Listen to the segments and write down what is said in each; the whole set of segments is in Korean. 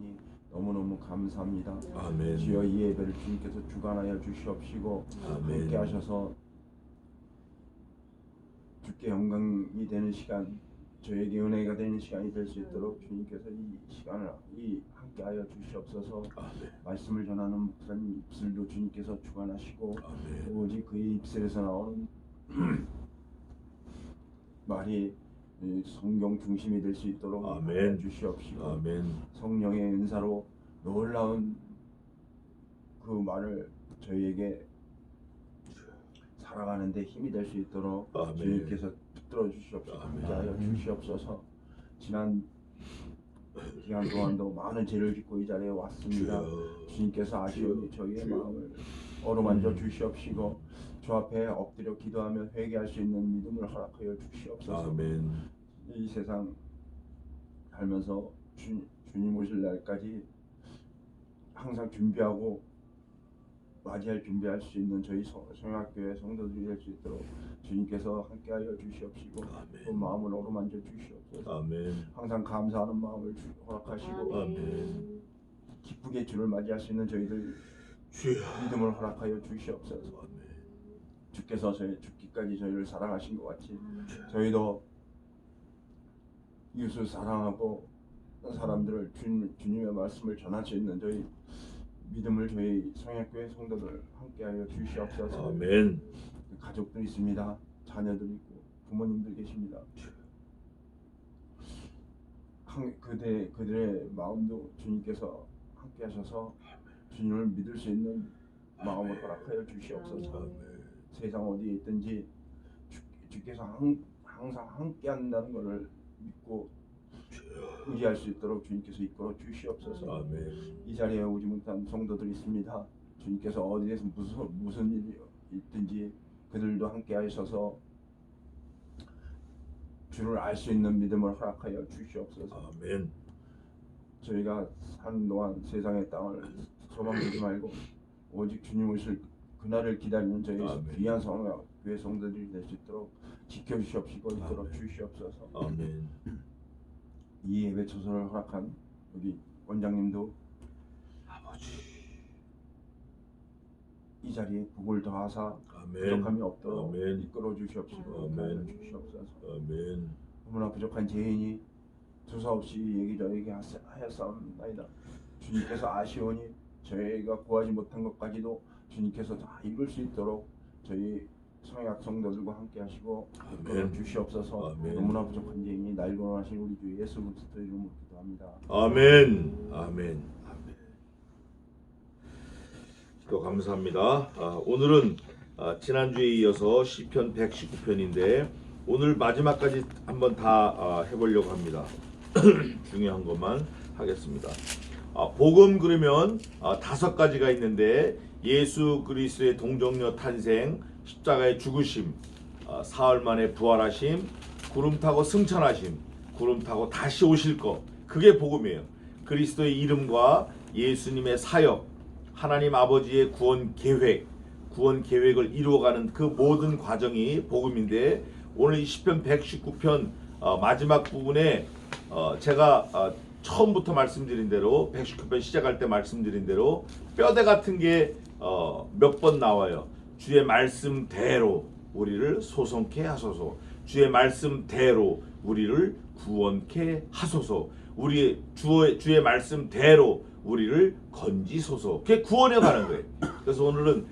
주시니 너무너무 감사합니다. 아멘. 주여 이 예배를 주님께서 주관하여 주시옵시고 아멘. 함께 하셔서 주께 영광이 되는 시간, 저에게 은혜가 되는 시간이 될 수 있도록 주님께서 이 시간을 함께하여 주시옵소서. 아멘. 말씀을 전하는 목사님 입술도 주님께서 주관하시고 아멘. 오직 그의 입술에서 나오는 말이 성경 중심이 될 수 있도록 아멘. 주시옵시고 아멘. 성령의 은사로 놀라운 그 말을 저희에게 살아가는 데 힘이 될 수 있도록 아멘. 주님께서 붙들어 주시옵소서. 아멘. 함께하여 주시옵소서. 지난 기간 동안도 많은 죄를 짓고 이 자리에 왔습니다. 주님께서 아시오니 저희의 마음을 어루만져 주시옵시고 주 앞에 엎드려 기도하며 회개할 수 있는 믿음을 허락하여 주시옵소서. 아멘. 이 세상 살면서 주님 오실 날까지 항상 준비하고 준비할 수 있는 저희 성약교회 성도들이 될 수 있도록 주님께서 함께하여 주시옵시고 아멘. 그 마음을 어루만져 주시옵소서. 아멘. 항상 감사하는 마음을 허락하시고 아멘. 기쁘게 주를 맞이할 수 있는 저희들 주여. 믿음을 허락하여 주시옵소서. 아멘. 주께서 죽기까지 저희를 사랑하신 것 같이 저희도 이웃을 사랑하고 사람들을 주님의 말씀을 전할 수 있는 저희 믿음을 저희 성약교회 성도들 함께하여 주시옵소서. 아멘. 가족들 있습니다. 자녀들 있고 부모님들 계십니다. 그들의 마음도 주님께서 함께하셔서 주님을 믿을 수 있는 마음을 허락하여 주시옵소서. 아멘. 세상 어디에 있든지 주께서 항상 함께한다는 것을 믿고 의지할 수 있도록 주님께서 이끌어 주시옵소서. 아멘. 이 자리에 오지 못한 성도들이 있습니다. 주님께서 어디에서 무슨 일이 있든지 그들도 함께 하셔서 주를 알 수 있는 믿음을 허락하여 주시옵소서. 아멘. 저희가 사는 동안 세상의 땅을 소망하지 말고 오직 주님 오실 그날을 기다리는 저희 아멘. 귀한 교회 성도들이 될 수 있도록 지켜주시옵시고 이끌어 주시옵소서. 아멘. 이 예배 초소를 허락한 우리 원장님도 아버지. 이 자리에 복을 더하사 아멘. 부족함이 없도록 아멘. 이끌어 주시옵시고 아멘. 주시옵소서. 아멘. 너무나 부족한 죄인이 두서없이 여기저기 하였사옵나이다. 주님께서 아시오니 저희가 구하지 못한 것까지도 주님께서 다 이룰 수 있도록 저희 성약 성도들과 함께 하시고 이끌어 주시옵소서. 아멘. 너무나 부족한 죄인이 날 구원하신 우리 주 예수 그리스도의 이름으로 기도합니다. 아멘. 아멘. 아멘. 기도 감사합니다. 오늘은 지난주에 이어서 시편 119편인데 오늘 마지막까지 한번 다 해보려고 합니다. 중요한 것만 하겠습니다. 복음 그러면 5가지가 있는데 예수 그리스도의 동정녀 탄생, 십자가의 죽으심, 사흘 만에 부활하심, 구름 타고 승천하심, 구름 타고 다시 오실 것, 그게 복음이에요. 그리스도의 이름과 예수님의 사역, 하나님 아버지의 구원 계획을 이루어가는 그 모든 과정이 복음인데 오늘 이 시편 119편 마지막 부분에 제가 처음부터 말씀드린 대로 119편 시작할 때 말씀드린 대로 뼈대 같은 게 몇 번 나와요. 주의 말씀대로 우리를 소송케 하소서. 주의 말씀대로 우리를 구원케 하소서. 주의 말씀대로 우리를 건지소서. 그게 구원에 가는 거예요. 그래서 오늘은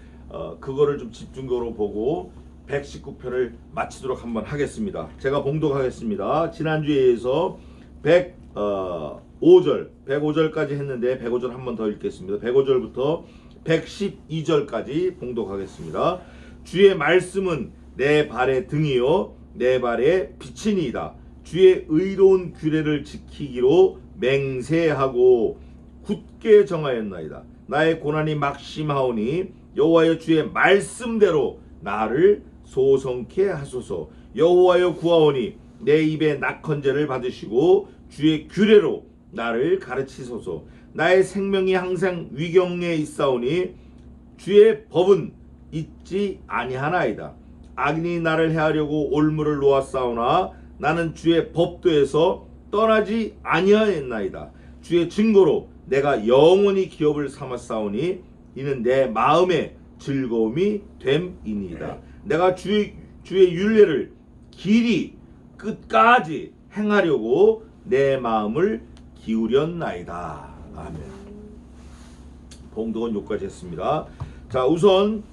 그거를 좀 집중적으로 보고 119편을 마치도록 한번 하겠습니다. 제가 봉독하겠습니다. 지난주에 이어서 105절까지 했는데 105절 한번 더 읽겠습니다. 105절부터 112절까지 봉독하겠습니다. 주의 말씀은 내 발의 등이요 내 발의 빛이니이다. 주의 의로운 규례를 지키기로 맹세하고 굳게 정하였나이다. 나의 고난이 막심하오니 여호와여 주의 말씀대로 나를 소성케 하소서. 여호와여 구하오니 내 입에 낙헌제를 받으시고 주의 규례로 나를 가르치소서. 나의 생명이 항상 위경에 있사오니 주의 법은 잊지 아니하나이다. 악인이 나를 해하려고 올무를 놓았사오나 나는 주의 법도에서 떠나지 아니하였나이다. 주의 증거로 내가 영원히 기업을 삼았사오니 이는 내 마음의 즐거움이 됨이니이다. 내가 주의 율례를 길이 끝까지 행하려고 내 마음을 기울였나이다. 아멘. 봉독은 여기까지 했습니다. 자, 우선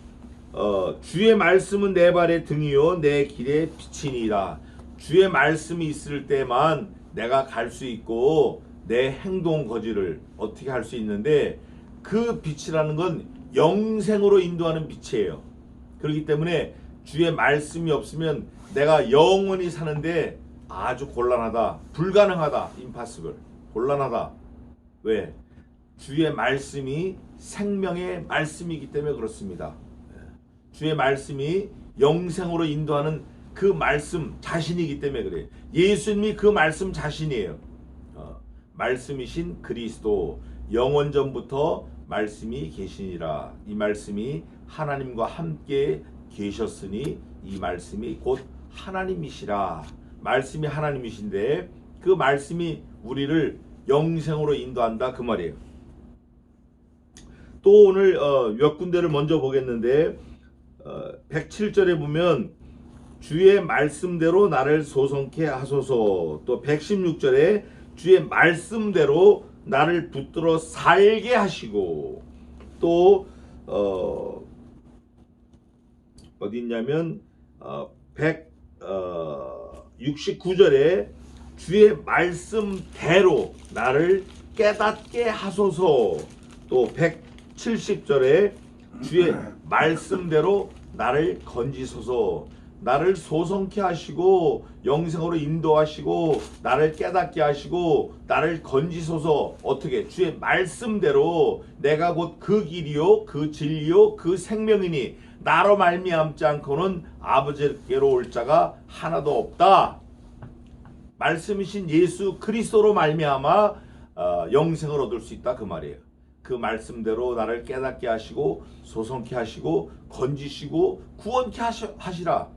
주의 말씀은 내 발의 등이요 내 길의 빛이니라. 주의 말씀이 있을 때만 내가 갈 수 있고 내 행동 거지를 어떻게 할 수 있는데, 그 빛이라는 건 영생으로 인도하는 빛이에요. 그렇기 때문에 주의 말씀이 없으면 내가 영원히 사는데 아주 곤란하다, 불가능하다, impossible, 곤란하다. 왜? 주의 말씀이 생명의 말씀이기 때문에 그렇습니다. 주의 말씀이 영생으로 인도하는 그 말씀 자신이기 때문에 그래요. 예수님이 그 말씀 자신이에요. 말씀이신 그리스도, 영원전부터 말씀이 계시니라. 이 말씀이 하나님과 함께 계셨으니 이 말씀이 곧 하나님이시라. 말씀이 하나님이신데 그 말씀이 우리를 영생으로 인도한다, 그 말이에요. 또 오늘 몇 군데를 먼저 보겠는데 107절에 보면 주의 말씀대로 나를 소성케 하소서. 또 116절에 주의 말씀대로 나를 붙들어 살게 하시고, 또 어디 있냐면 169절에 주의 말씀대로 나를 깨닫게 하소서. 또 170절에 주의 말씀대로 나를 건지소서. 나를 소성케 하시고 영생으로 인도하시고 나를 깨닫게 하시고 나를 건지소서. 어떻게? 주의 말씀대로 내가 곧 그 길이요 그 진리요 그 생명이니 나로 말미암지 않고는 아버지께로 올 자가 하나도 없다. 말씀이신 예수 그리스도로 말미암아 영생을 얻을 수 있다, 그 말이에요. 그 말씀대로 나를 깨닫게 하시고 소성케 하시고 건지시고 구원케 하시라.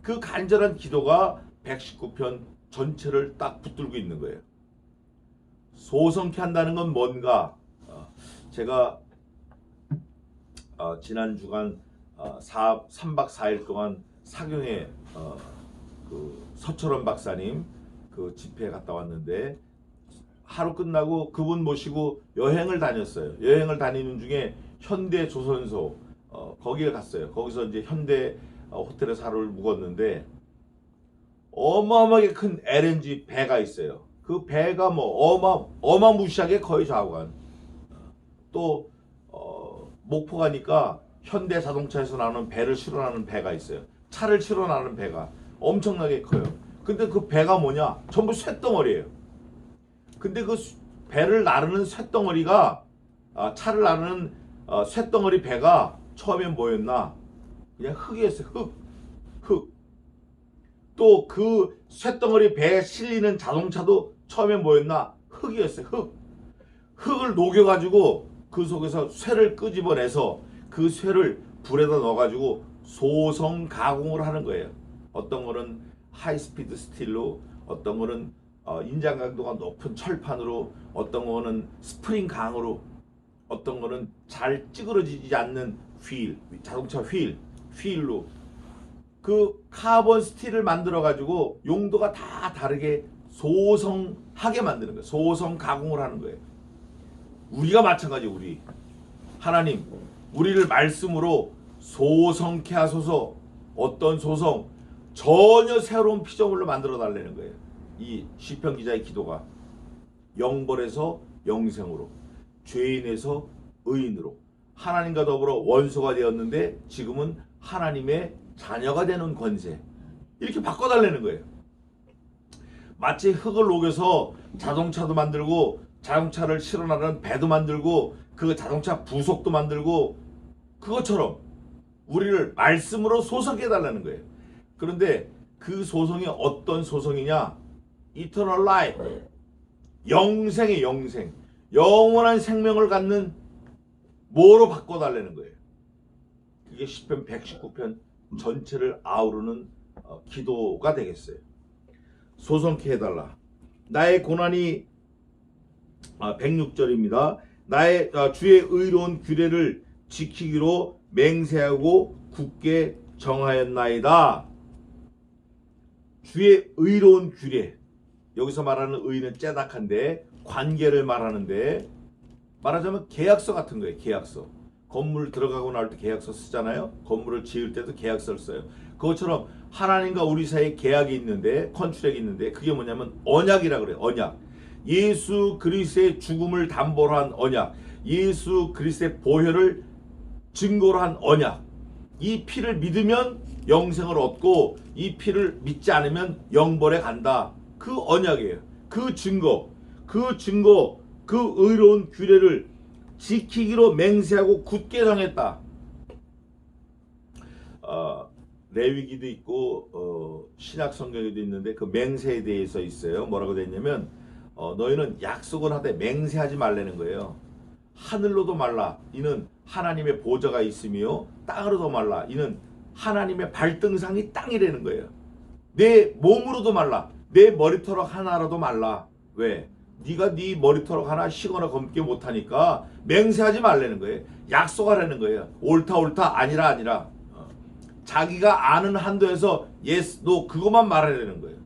그 간절한 기도가 119편 전체를 딱 붙들고 있는 거예요. 소성케 한다는 건 뭔가? 제가 지난 주간 3박 4일 동안 사경에 그 서철원 박사님 그 집회에 갔다 왔는데, 하루 끝나고 그분 모시고 여행을 다녔어요. 여행을 다니는 중에 현대 조선소 거기에 갔어요. 거기서 이제 현대 호텔에서 하루를 묵었는데 어마어마하게 큰 LNG 배가 있어요. 그 배가 뭐 어마무시하게 거의 좌우간. 또 목포 가니까 현대 자동차에서 나오는 배를 실어나는 배가 있어요. 차를 실어나는 배가 엄청나게 커요. 근데 그 배가 뭐냐? 전부 쇳덩어리예요. 근데 그 배를 나르는 쇳덩어리가 차를 나르는 쇳덩어리 배가 처음엔 뭐였나? 그냥 흙이었어요. 흙. 또 그 쇳덩어리 배에 실리는 자동차도 처음엔 뭐였나? 흙이었어요. 흙을 녹여가지고 그 속에서 쇠를 끄집어내서 그 쇠를 불에다 넣어가지고 소성 가공을 하는 거예요. 어떤 거는 하이스피드 스틸로, 어떤 거는 인장 강도가 높은 철판으로, 어떤 거는 스프링 강으로, 어떤 거는 잘 찌그러지지 않는 휠, 자동차 휠로 그 카본 스틸을 만들어 가지고 용도가 다 다르게 소성하게 만드는 거예요. 소성 가공을 하는 거예요. 우리가 마찬가지. 우리 하나님 우리를 말씀으로 소성케 하소서. 어떤 소성? 전혀 새로운 피조물로 만들어 달라는 거예요. 이 시편 기자의 기도가 영벌에서 영생으로, 죄인에서 의인으로, 하나님과 더불어 원수가 되었는데 지금은 하나님의 자녀가 되는 권세, 이렇게 바꿔달라는 거예요. 마치 흙을 녹여서 자동차도 만들고 자동차를 실어나가는 배도 만들고 그 자동차 부속도 만들고 그것처럼 우리를 말씀으로 소성해달라는 거예요. 그런데 그 소성이 어떤 소성이냐? Eternal Life, 영생의 영생, 영원한 생명을 갖는 뭐로 바꿔달라는 거예요. 그게 시편 119편 전체를 아우르는 기도가 되겠어요. 소성케 해달라. 나의 고난이 106절입니다. 나의 주의 의로운 규례를 지키기로 맹세하고 굳게 정하였나이다. 주의 의로운 규례. 여기서 말하는 의는 째닥한데 관계를 말하는데, 말하자면 계약서 같은 거예요. 계약서. 건물 들어가고 나올 때 계약서 쓰잖아요. 건물을 지을 때도 계약서를 써요. 그것처럼 하나님과 우리 사이에 계약이 있는데, 컨트랙이 있는데, 그게 뭐냐면 언약이라 그래요. 언약. 예수 그리스도의 죽음을 담보로 한 언약, 예수 그리스도의 보혈을 증거로 한 언약. 이 피를 믿으면 영생을 얻고 이 피를 믿지 않으면 영벌에 간다. 그 언약이에요. 그 증거, 그 의로운 규례를 지키기로 맹세하고 굳게 정했다. 레위기도 있고 신약 성경에도 있는데 그 맹세에 대해서 있어요. 뭐라고 되어 있냐면 너희는 약속을 하되 맹세하지 말라는 거예요. 하늘로도 말라. 이는 하나님의 보좌가 있으며 땅으로도 말라. 이는 하나님의 발등상이 땅이라는 거예요. 내 몸으로도 말라. 내 머리털럭 하나라도 말라. 왜? 네가 네 머리털럭 하나 쉬거나 검게 못하니까 맹세하지 말라는 거예요. 약속하라는 거예요. 옳다 아니라. 자기가 아는 한도에서 yes, no 그것만 말해야 되는 거예요.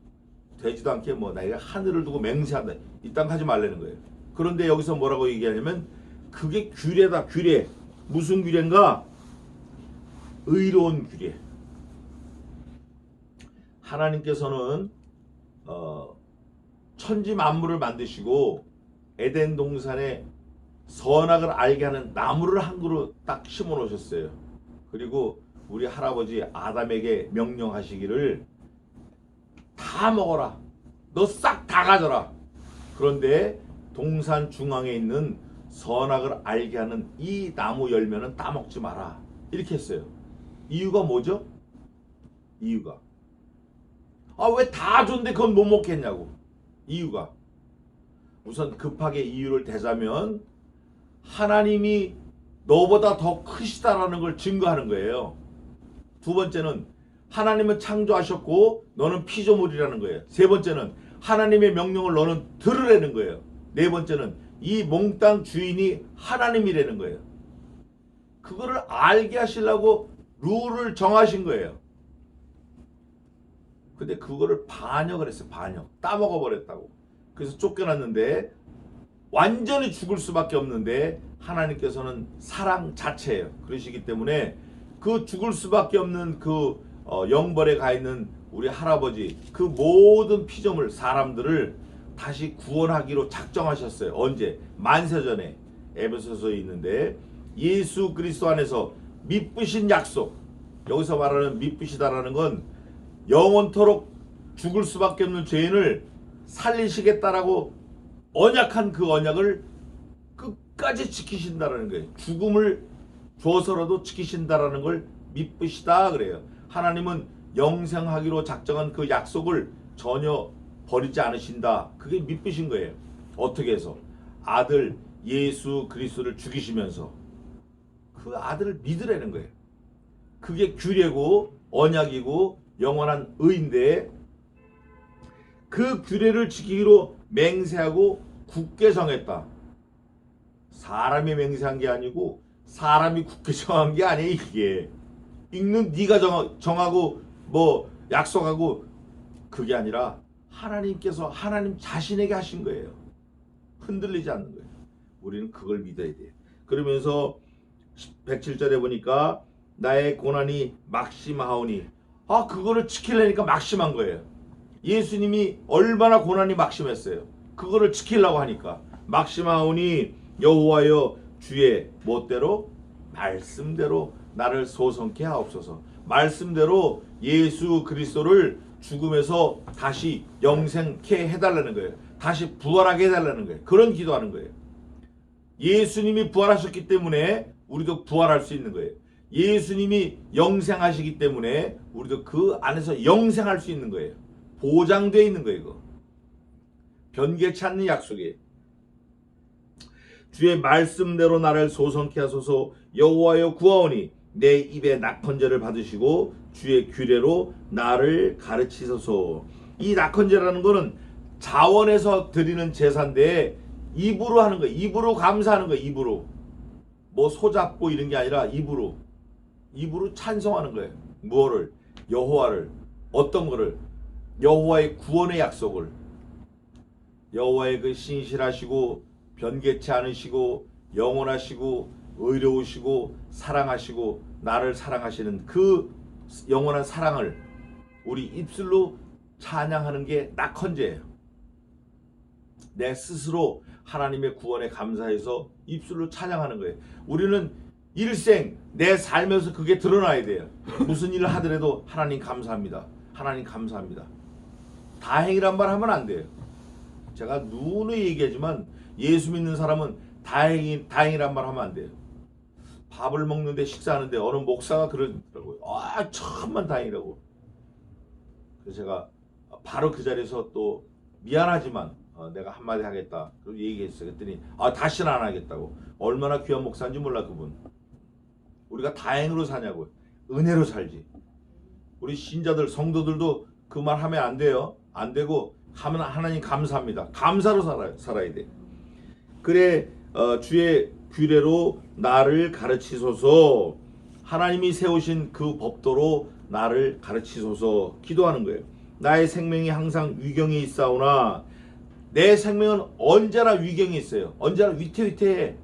되지도 않게 뭐 내가 하늘을 두고 맹세한다. 이 땅 하지 말라는 거예요. 그런데 여기서 뭐라고 얘기하냐면 그게 규례다. 규례. 무슨 규례인가? 의로운 규례. 하나님께서는 천지 만물을 만드시고 에덴 동산에 선악을 알게 하는 나무를 한 그루 딱 심어 놓으셨어요. 그리고 우리 할아버지 아담에게 명령하시기를 다 먹어라. 너 싹 다 가져라. 그런데 동산 중앙에 있는 선악을 알게 하는 이 나무 열매는 따먹지 마라. 이렇게 했어요. 이유가 뭐죠? 이유가 왜 다 줬는데 그건 못 먹겠냐고. 이유가 우선 급하게 이유를 대자면 하나님이 너보다 더 크시다라는 걸 증거하는 거예요. 두 번째는 하나님은 창조하셨고 너는 피조물이라는 거예요. 세 번째는 하나님의 명령을 너는 들으라는 거예요. 네 번째는 이 몽땅 주인이 하나님이라는 거예요. 그거를 알게 하시려고 룰을 정하신 거예요. 근데 그거를 반역을 했어요. 반역. 따먹어 버렸다고. 그래서 쫓겨났는데 완전히 죽을 수밖에 없는데 하나님께서는 사랑 자체예요. 그러시기 때문에 그 죽을 수밖에 없는 그 영벌에 가 있는 우리 할아버지 그 모든 피조물 사람들을 다시 구원하기로 작정하셨어요. 언제? 만세전에. 에베소서에 있는데 예수 그리스도 안에서 미쁘신 약속. 여기서 말하는 미쁘시다라는 건 영원토록 죽을 수밖에 없는 죄인을 살리시겠다라고 언약한 그 언약을 끝까지 지키신다라는 거예요. 죽음을 줘서라도 지키신다라는 걸 미쁘시다 그래요. 하나님은 영생하기로 작정한 그 약속을 전혀 버리지 않으신다. 그게 미쁘신 거예요. 어떻게 해서? 아들 예수 그리스도를 죽이시면서 그 아들을 믿으라는 거예요. 그게 규례고 언약이고 영원한 의인데 그 규례를 지키기로 맹세하고 굳게 정했다. 사람이 맹세한 게 아니고 사람이 굳게 정한 게 아니에요. 이게 읽는 네가 정하고 뭐 약속하고 그게 아니라 하나님께서 하나님 자신에게 하신 거예요. 흔들리지 않는 거예요. 우리는 그걸 믿어야 돼요. 그러면서 107절에 보니까 나의 고난이 막심하오니 그거를 지키려니까 막심한 거예요. 예수님이 얼마나 고난이 막심했어요. 그거를 지키려고 하니까 막심하오니 여호와여 주의 멋대로 말씀대로 나를 소성케 하옵소서. 말씀대로 예수 그리스도를 죽음에서 다시 영생케 해달라는 거예요. 다시 부활하게 해달라는 거예요. 그런 기도하는 거예요. 예수님이 부활하셨기 때문에 우리도 부활할 수 있는 거예요. 예수님이 영생하시기 때문에 우리도 그 안에서 영생할 수 있는 거예요. 보장되어 있는 거예요. 이거. 변개치 않는 약속이에요. 주의 말씀대로 나를 소성케 하소서. 여호와여 구하오니 내 입에 낙헌제를 받으시고 주의 규례로 나를 가르치소서. 이 낙헌제라는 거는 자원에서 드리는 제사인데 입으로 하는 거예요. 입으로 감사하는 거예요. 입으로. 뭐 소잡고 이런 게 아니라 입으로 찬송하는 거예요. 무엇을? 여호와를. 어떤 거를? 여호와의 구원의 약속을. 여호와의 그 신실하시고 변개치 않으시고 영원하시고 의로우시고 사랑하시고 나를 사랑하시는 그 영원한 사랑을 우리 입술로 찬양하는 게 낙헌제예요. 내 스스로 하나님의 구원에 감사해서 입술로 찬양하는 거예요. 우리는 일생 내 삶에서 그게 드러나야 돼요. 무슨 일을 하더라도 하나님 감사합니다. 하나님 감사합니다. 다행이란 말 하면 안 돼요. 제가 누누이 얘기하지만 예수 믿는 사람은 다행이란 말 하면 안 돼요. 밥을 먹는데 식사하는데 어느 목사가 그러더라고요. 천만 다행이라고. 그래서 제가 바로 그 자리에서 또 미안하지만 내가 한마디 하겠다. 그리고 얘기했어요. 그랬더니 다시는 안 하겠다고. 얼마나 귀한 목사인지 몰라 그분. 우리가 다행으로 사냐고. 은혜로 살지. 우리 신자들 성도들도 그 말 하면 안 돼요. 안 되고 하면 하나님 감사합니다. 감사로 살아야 돼. 그래 주의 규례로 나를 가르치소서. 하나님이 세우신 그 법도로 나를 가르치소서 기도하는 거예요. 나의 생명이 항상 위경에 있사오나 내 생명은 언제나 위경에 있어요. 언제나 위태위태해.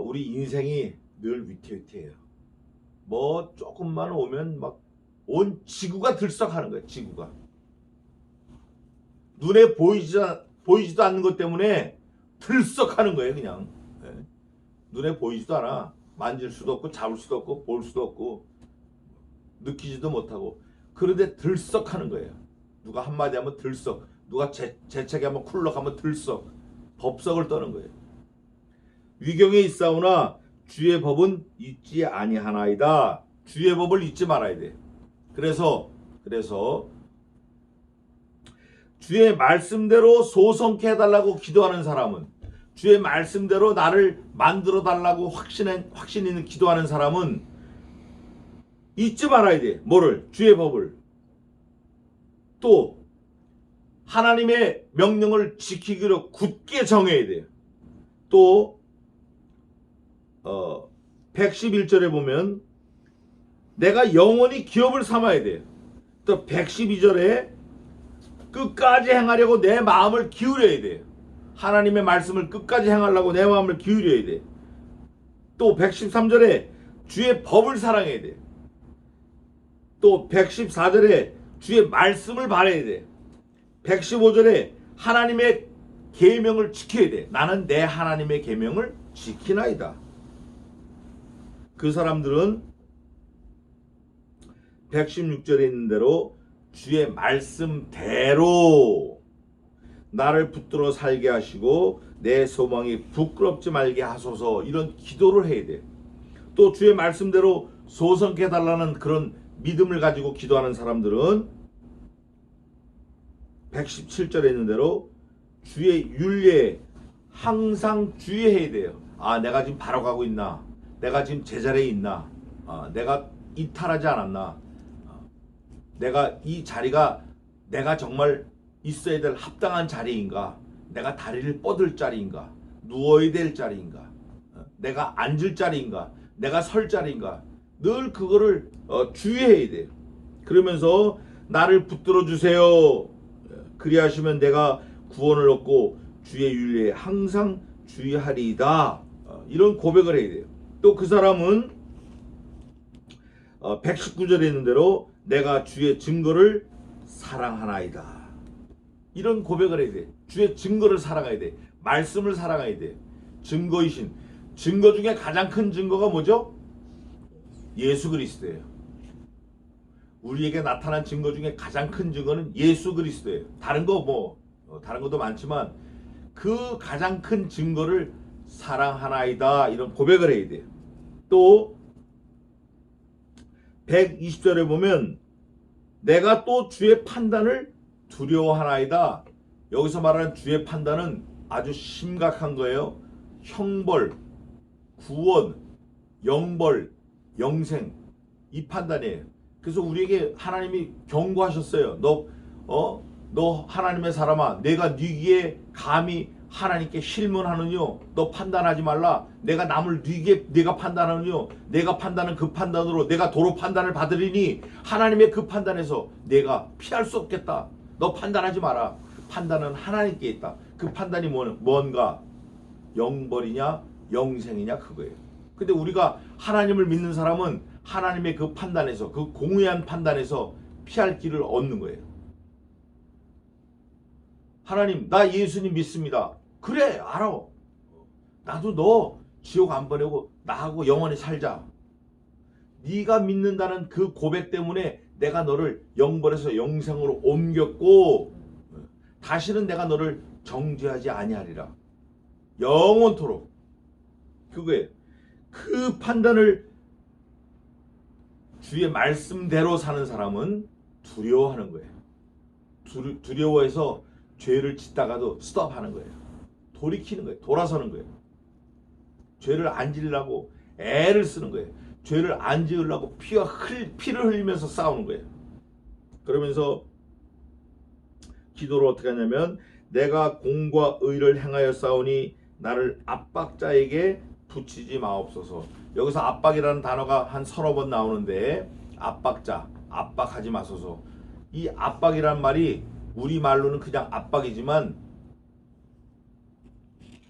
우리 인생이 늘 위태위태해요. 뭐 조금만 오면 막 온 지구가 들썩하는 거예요. 지구가. 눈에 보이지도 않는 것 때문에 들썩하는 거예요. 그냥. 눈에 보이지도 않아. 만질 수도 없고 잡을 수도 없고 볼 수도 없고 느끼지도 못하고 그런데 들썩하는 거예요. 누가 한마디 하면 들썩. 누가 재채기하면 쿨럭하면 들썩. 법석을 떠는 거예요. 위경에 있사오나 주의 법은 잊지 아니하나이다. 주의 법을 잊지 말아야 돼. 그래서 주의 말씀대로 소성케 해달라고 기도하는 사람은, 주의 말씀대로 나를 만들어 달라고 확신 있는 기도하는 사람은 잊지 말아야 돼. 뭐를? 주의 법을. 또 하나님의 명령을 지키기로 굳게 정해야 돼요. 또 111절에 보면 내가 영원히 기업을 삼아야 돼요. 또 112절에 끝까지 행하려고 내 마음을 기울여야 돼요. 하나님의 말씀을 끝까지 행하려고 내 마음을 기울여야 돼. 또 113절에 주의 법을 사랑해야 돼. 또 114절에 주의 말씀을 바라야 돼. 115절에 하나님의 계명을 지켜야 돼. 나는 내 하나님의 계명을 지키나이다. 그 사람들은 116절에 있는 대로 주의 말씀대로 나를 붙들어 살게 하시고 내 소망이 부끄럽지 말게 하소서, 이런 기도를 해야 돼. 또 주의 말씀대로 소성케 해달라는 그런 믿음을 가지고 기도하는 사람들은 117절에 있는 대로 주의 윤례에 항상 주의해야 돼요. 내가 지금 바로 가고 있나? 내가 지금 제자리에 있나? 내가 이탈하지 않았나? 내가 이 자리가 내가 정말 있어야 될 합당한 자리인가? 내가 다리를 뻗을 자리인가? 누워야 될 자리인가? 내가 앉을 자리인가? 내가 설 자리인가? 늘 그거를 주의해야 돼요. 그러면서 나를 붙들어 주세요. 그리하시면 내가 구원을 얻고 주의 윤례에 항상 주의하리이다. 이런 고백을 해야 돼요. 또 그 사람은 119절에 있는 대로 내가 주의 증거를 사랑하나이다. 이런 고백을 해야 돼. 주의 증거를 사랑해야 돼. 말씀을 사랑해야 돼. 증거이신, 증거 중에 가장 큰 증거가 뭐죠? 예수 그리스도예요. 우리에게 나타난 증거 중에 가장 큰 증거는 예수 그리스도예요. 다른 것도 많지만 그 가장 큰 증거를 사랑하나이다. 이런 고백을 해야 돼요. 또 120절에 보면 내가 또 주의 판단을 두려워하나이다. 여기서 말하는 주의 판단은 아주 심각한 거예요. 형벌, 구원, 영벌, 영생, 이 판단이에요. 그래서 우리에게 하나님이 경고하셨어요. 너 너 하나님의 사람아, 내가 네게 감히 하나님께 실문하느뇨? 너 판단하지 말라. 내가 남을 네게 내가 판단하느뇨? 내가 판단은 그 판단으로 내가 도로 판단을 받으리니 하나님의 그 판단에서 내가 피할 수 없겠다. 너 판단하지 마라. 판단은 하나님께 있다. 그 판단이 뭔가? 영벌이냐 영생이냐 그거예요. 근데 우리가 하나님을 믿는 사람은 하나님의 그 판단에서, 그 공의한 판단에서 피할 길을 얻는 거예요. 하나님, 나 예수님 믿습니다. 그래, 알아. 나도 너 지옥 안 보내고 나하고 영원히 살자. 네가 믿는다는 그 고백 때문에 내가 너를 영벌에서 영생으로 옮겼고 다시는 내가 너를 정죄하지 아니하리라. 영원토록. 그거예요. 그 판단을 주의 말씀대로 사는 사람은 두려워하는 거예요. 두려워해서 죄를 짓다가도 스톱하는 거예요. 돌이키는 거예요. 돌아서는 거예요. 죄를 안 지으려고 애를 쓰는 거예요. 죄를 안 지으려고 피를 흘리면서 싸우는 거예요. 그러면서 기도를 어떻게 하냐면 내가 공과 의를 행하여 싸우니 나를 압박자에게 붙이지 마옵소서. 여기서 압박이라는 단어가 한 서너 번 나오는데 압박자, 압박하지 마소서. 이 압박이란 말이 우리말로는 그냥 압박이지만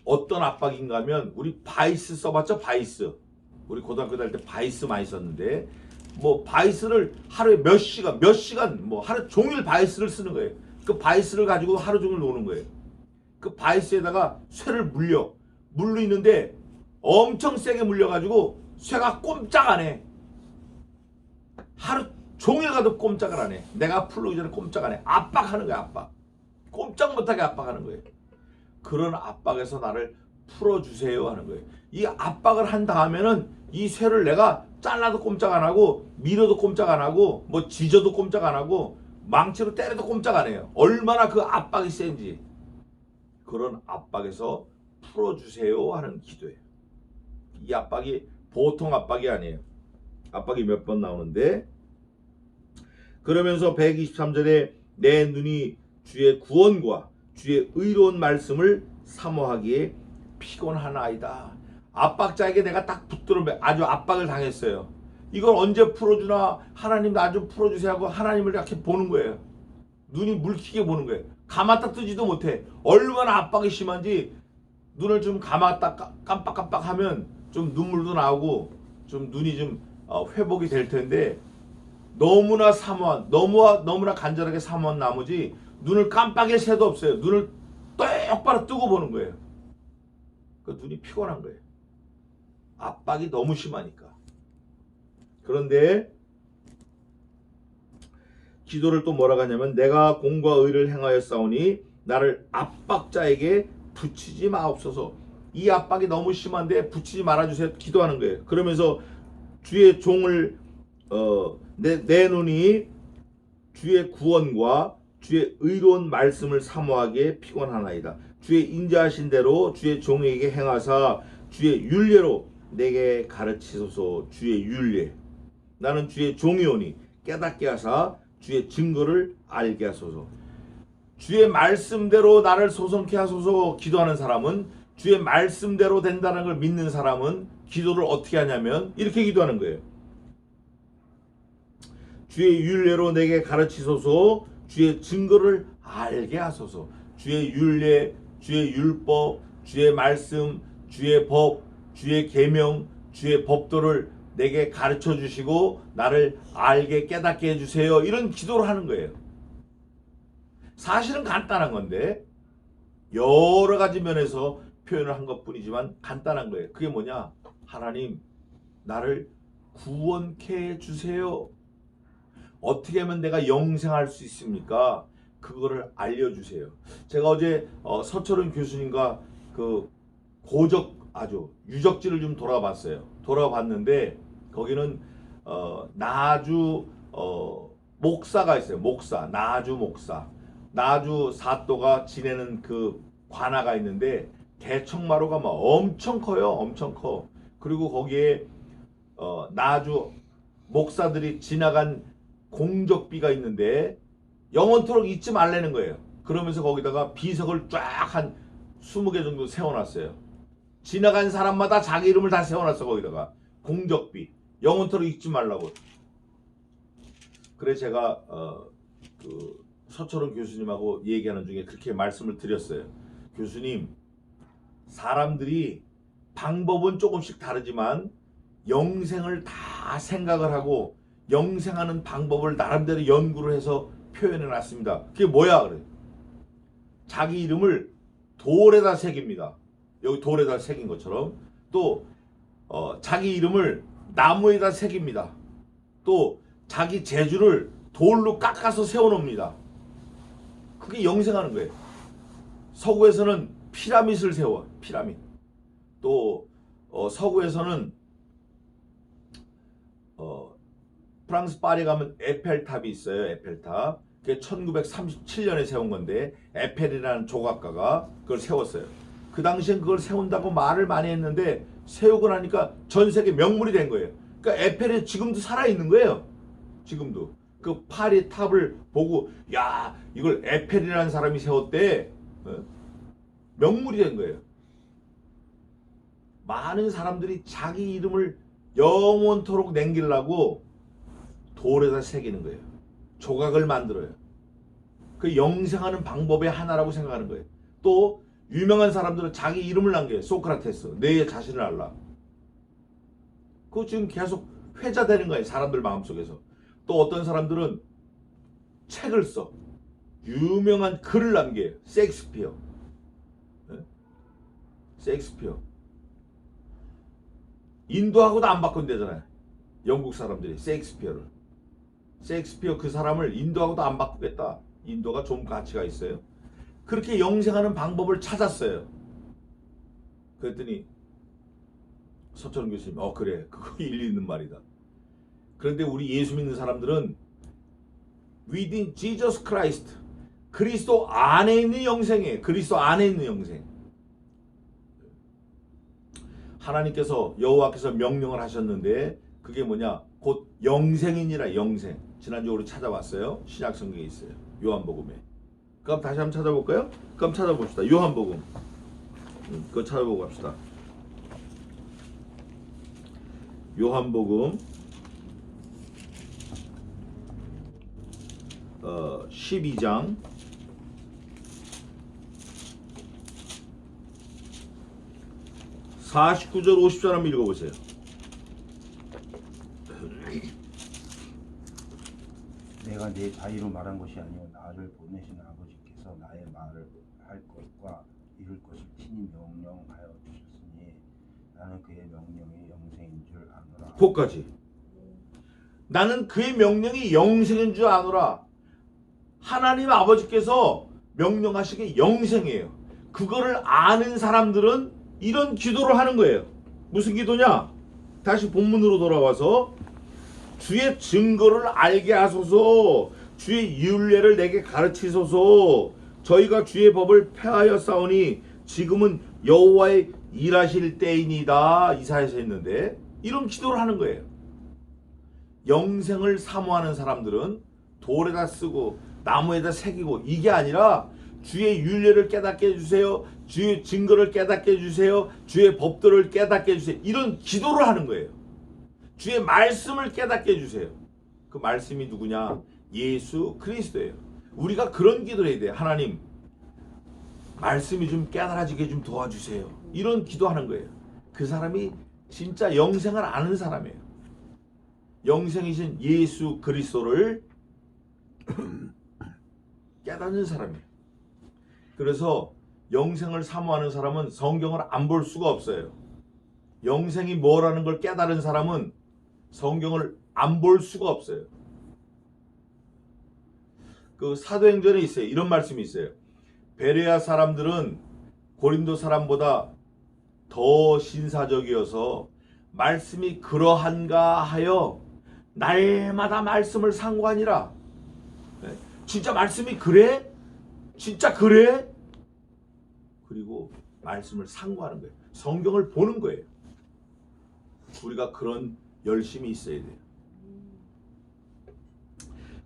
어떤 압박인가 하면 우리 바이스 써봤죠? 바이스. 우리 고등학교 다닐 때 바이스 많이 썼는데 뭐 바이스를 하루에 몇 시간 뭐 하루 종일 바이스를 쓰는 거예요. 그 바이스를 가지고 하루 종일 노는 거예요. 그 바이스에다가 쇠를 물로 있는데 엄청 세게 물려가지고 쇠가 꼼짝 안 해. 하루 종일 가도 꼼짝을 안 해. 내가 풀르기 전에 꼼짝 안 해. 압박하는 거야, 압박. 꼼짝 못하게 압박하는 거예요. 그런 압박에서 나를 풀어주세요 하는 거예요. 이 압박을 한 다음에는 이 쇠를 내가 잘라도 꼼짝 안 하고 밀어도 꼼짝 안 하고 뭐 지져도 꼼짝 안 하고 망치로 때려도 꼼짝 안 해요. 얼마나 그 압박이 센지. 그런 압박에서 풀어주세요 하는 기도예요. 이 압박이 보통 압박이 아니에요. 압박이 몇 번 나오는데 그러면서 123절에 내 눈이 주의 구원과 주의 의로운 말씀을 사모하기에 피곤하나이다. 압박자에게 내가 딱 붙들어 아주 압박을 당했어요. 이걸 언제 풀어주나 하나님 나 좀 풀어주세요 하고 하나님을 이렇게 보는 거예요. 눈이 물키게 보는 거예요. 감았다 뜨지도 못해. 얼마나 압박이 심한지 눈을 좀 감았다 깜빡깜빡하면 좀 눈물도 나오고 좀 눈이 좀 회복이 될 텐데 너무나 사모한 너무나 간절하게 사모한 나머지 눈을 깜빡일 새도 없어요. 눈을 똑바로 뜨고 보는 거예요. 그 눈이 피곤한 거예요. 압박이 너무 심하니까. 그런데 기도를 또 뭐라고 하냐면 내가 공과 의를 행하여 싸우니 나를 압박자에게 붙이지 마옵소서. 이 압박이 너무 심한데 붙이지 말아주세요. 기도하는 거예요. 그러면서 주의 종을 내 눈이 주의 구원과 주의 의로운 말씀을 사모하기에 피곤하나이다. 주의 인자하신 대로 주의 종에게 행하사 주의 율례로 내게 가르치소서. 주의 율례. 나는 주의 종이오니 깨닫게 하사 주의 증거를 알게 하소서. 주의 말씀대로 나를 소성케 하소서. 기도하는 사람은 주의 말씀대로 된다는 걸 믿는 사람은 기도를 어떻게 하냐면 이렇게 기도하는 거예요. 주의 율례로 내게 가르치소서. 주의 증거를 알게 하소서. 주의 율례, 주의 율법, 주의 말씀, 주의 법, 주의 계명, 주의 법도를 내게 가르쳐 주시고 나를 알게 깨닫게 해주세요. 이런 기도를 하는 거예요. 사실은 간단한 건데 여러 가지 면에서 표현을 한 것뿐이지만 간단한 거예요. 그게 뭐냐? 하나님 나를 구원케 해주세요. 어떻게 하면 내가 영생할 수 있습니까? 그거를 알려주세요. 제가 어제 서철은 교수님과 그 고적 아주 유적지를 좀 돌아봤어요. 돌아봤는데 거기는 나주 목사가 있어요. 목사, 나주 목사. 나주 사또가 지내는 그 관아가 있는데 대청마루가 막 엄청 커요. 엄청 커. 그리고 거기에 나주 목사들이 지나간 공적비가 있는데 영원토록 잊지 말라는 거예요. 그러면서 거기다가 비석을 쫙 한 20개 정도 세워놨어요. 지나간 사람마다 자기 이름을 다 세워놨어. 거기다가 공적비 영원토록 잊지 말라고. 그래 제가 그 서철원 교수님하고 얘기하는 중에 그렇게 말씀을 드렸어요. 교수님, 사람들이 방법은 조금씩 다르지만 영생을 다 생각을 하고 영생하는 방법을 나름대로 연구를 해서 표현해 놨습니다. 그게 뭐야? 그래. 자기 이름을 돌에다 새깁니다. 여기 돌에다 새긴 것처럼. 또 자기 이름을 나무에다 새깁니다. 또 자기 재주를 돌로 깎아서 세워놓습니다. 그게 영생하는 거예요. 서구에서는 피라밋을 세워. 피라밋. 또 서구에서는 프랑스 파리 가면 에펠탑이 있어요. 에펠탑. 그게 1937년에 세운 건데 에펠이라는 조각가가 그걸 세웠어요. 그 당시엔 그걸 세운다고 말을 많이 했는데 세우고 나니까 전 세계 명물이 된 거예요. 그러니까 에펠이 지금도 살아있는 거예요. 지금도. 그 파리 탑을 보고 야 이걸 에펠이라는 사람이 세웠대. 명물이 된 거예요. 많은 사람들이 자기 이름을 영원토록 남기려고 돌에다 새기는 거예요. 조각을 만들어요. 그 영생하는 방법의 하나라고 생각하는 거예요. 또 유명한 사람들은 자기 이름을 남겨요. 소크라테스. 내 자신을 알라. 그거 지금 계속 회자되는 거예요. 사람들 마음속에서. 또 어떤 사람들은 책을 써. 유명한 글을 남겨요. 셰익스피어. 셰익스피어. 인도하고도 안 바꾼대잖아요. 영국 사람들이 셰익스피어를. 셰익스피어 그 사람을 인도하고도 안 바꾸겠다. 인도가 좀 가치가 있어요. 그렇게 영생하는 방법을 찾았어요. 그랬더니 서철원 교수님, 그래, 그거 일리 있는 말이다. 그런데 우리 예수 믿는 사람들은 within Jesus Christ, 그리스도 안에 있는 영생이에요. 그리스도 안에 있는 영생. 하나님께서 여호와께서 명령을 하셨는데 그게 뭐냐? 곧 영생이니라. 영생. 지난주에 우리 찾아봤어요. 신약 성경에 있어요. 요한복음에. 그럼 다시 한번 찾아볼까요? 그럼 찾아봅시다. 요한복음. 그거 찾아보고 갑시다. 요한복음 12장 49절 50절 한번 읽어보세요. 내가 내 자의로 말한 것이 아니요 나를 보내신 아버지께서 나의 말을 할 것과 이룰 것을 친히 명령하여 주셨으니 나는 그의 명령이 영생인 줄 아노라. 거기까지. 나는 그의 명령이 영생인 줄 아노라. 하나님 아버지께서 명령하시기 영생이에요. 그거를 아는 사람들은 이런 기도를 하는 거예요. 무슨 기도냐? 다시 본문으로 돌아와서 주의 증거를 알게 하소서, 주의 율례를 내게 가르치소서. 저희가 주의 법을 폐하여 싸우니 지금은 여호와의 일하실 때이니다. 이사야서 했는데 이런 기도를 하는 거예요. 영생을 사모하는 사람들은 돌에다 쓰고 나무에다 새기고 이게 아니라 주의 율례를 깨닫게 해주세요. 주의 증거를 깨닫게 해주세요. 주의 법들을 깨닫게 해주세요. 이런 기도를 하는 거예요. 주의 말씀을 깨닫게 해주세요. 그 말씀이 누구냐? 예수 그리스도예요. 우리가 그런 기도를 해야 돼요. 하나님, 말씀이 좀 깨달아지게 좀 도와주세요. 이런 기도하는 거예요. 그 사람이 진짜 영생을 아는 사람이에요. 영생이신 예수 그리스도를 깨닫는 사람이에요. 그래서 영생을 사모하는 사람은 성경을 안 볼 수가 없어요. 영생이 뭐라는 걸 깨달은 사람은 성경을 안 볼 수가 없어요. 그 사도행전에 있어요. 이런 말씀이 있어요. 베레아 사람들은 고린도 사람보다 더 신사적이어서 말씀이 그러한가 하여 날마다 말씀을 상고하니라. 진짜 말씀이 그래? 진짜 그래? 그리고 말씀을 상고하는 거예요. 성경을 보는 거예요. 우리가 그런 열심이 있어야 돼요.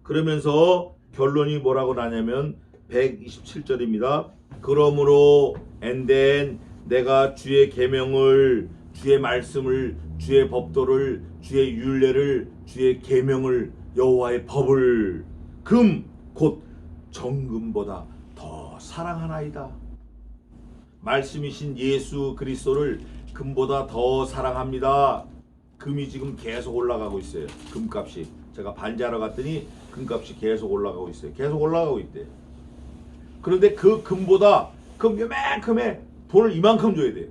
그러면서 결론이 뭐라고 나냐면 127절입니다. 그러므로 and then 내가 주의 계명을, 주의 말씀을, 주의 법도를, 주의 율례를, 주의 계명을, 여호와의 법을 금 곧 정금보다 더 사랑하나이다. 말씀이신 예수 그리스도를 금보다 더 사랑합니다. 금이 지금 계속 올라가고 있어요. 금값이. 제가 반지하러 갔더니 금값이 계속 올라가고 있어요. 계속 올라가고 있대요. 그런데 그 금보다, 금 요만큼의 돈을 이만큼 줘야 돼요.